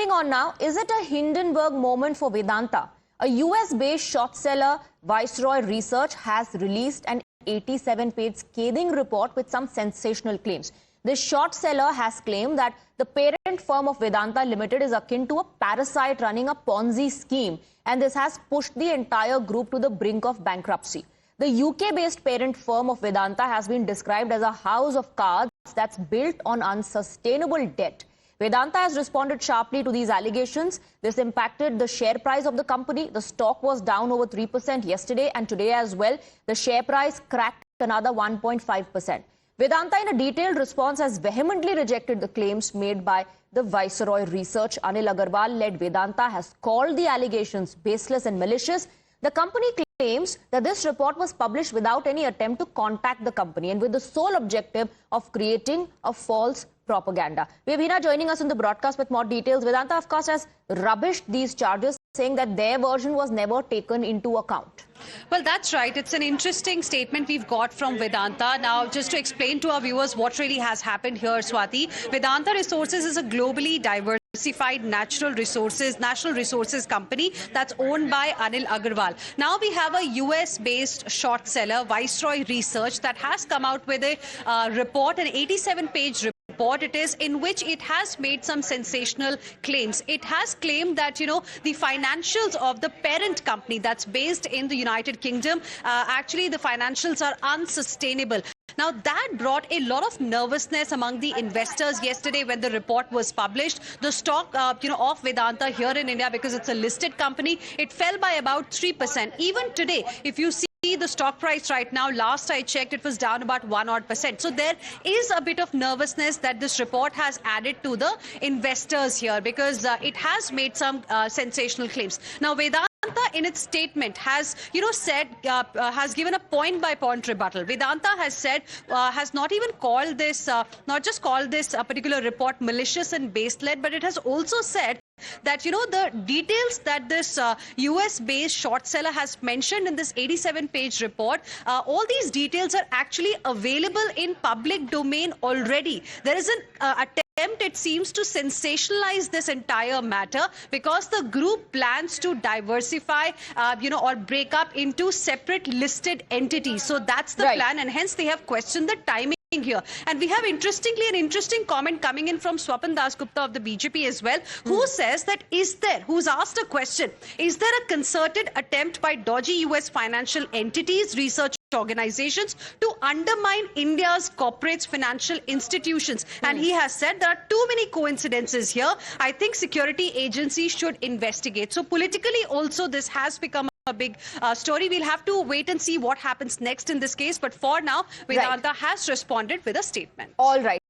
moving on now, is it a Hindenburg moment for Vedanta? A US-based short seller, Viceroy Research, has released an 87-page scathing report with some sensational claims. This short seller has claimed that the parent firm of Vedanta Limited is akin to a parasite running a Ponzi scheme, and this has pushed the entire group to the brink of bankruptcy. The UK-based parent firm of Vedanta has been described as a house of cards that's built on unsustainable debt. Vedanta has responded sharply to these allegations. This impacted the share price of the company. The stock was down over 3% yesterday, and today as well, the share price cracked another 1.5%. Vedanta, in a detailed response, has vehemently rejected the claims made by the Viceroy Research. Anil Agarwal-led Vedanta has called the allegations baseless and malicious. The company claims that this report was published without any attempt to contact the company and with the sole objective of creating a false propaganda. We have Hina joining us in the broadcast with more details. Vedanta, of course, has rubbished these charges, saying that their version was never taken into account. Well, that's right. It's an interesting statement we've got from Vedanta. Now, just to explain to our viewers what really has happened here, Swati, Vedanta Resources is a globally diversified national resources company that's owned by Anil Agarwal. Now we have a US-based short seller, Viceroy Research, that has come out with a report, an 87-page report it is, in which it has made some sensational claims. It has claimed that, the financials of the parent company that's based in the United Kingdom, actually the financials are unsustainable. Now, that brought a lot of nervousness among the investors yesterday when the report was published. The stock, of Vedanta here in India, because it's a listed company, it fell by about 3%. Even today, if you see the stock price right now, last I checked, it was down about 1% odd. So there is a bit of nervousness that this report has added to the investors here, because it has made some sensational claims. Now, Vedanta, in its statement, has said, has given a point-by-point rebuttal. Vedanta has said, has not even called this, not just called this particular report malicious and base-led, but it has also said that, the details that this US-based short seller has mentioned in this 87-page report, all these details are actually available in public domain already. There is an attempt, it seems, to sensationalize this entire matter, because the group plans to diversify, or break up into separate listed entities. So that's the plan, and hence they have questioned the timing here. And we have, interestingly, an interesting comment coming in from Swapan Dasgupta of the BJP as well, who says that who's asked a question, is there a concerted attempt by dodgy US financial entities, research organizations, to undermine India's corporate financial institutions? And he has said there are too many coincidences here. I think security agencies should investigate. So politically also, this has become a big story. We'll have to wait and see what happens next in this case. But for now, Vedanta has responded with a statement. All right.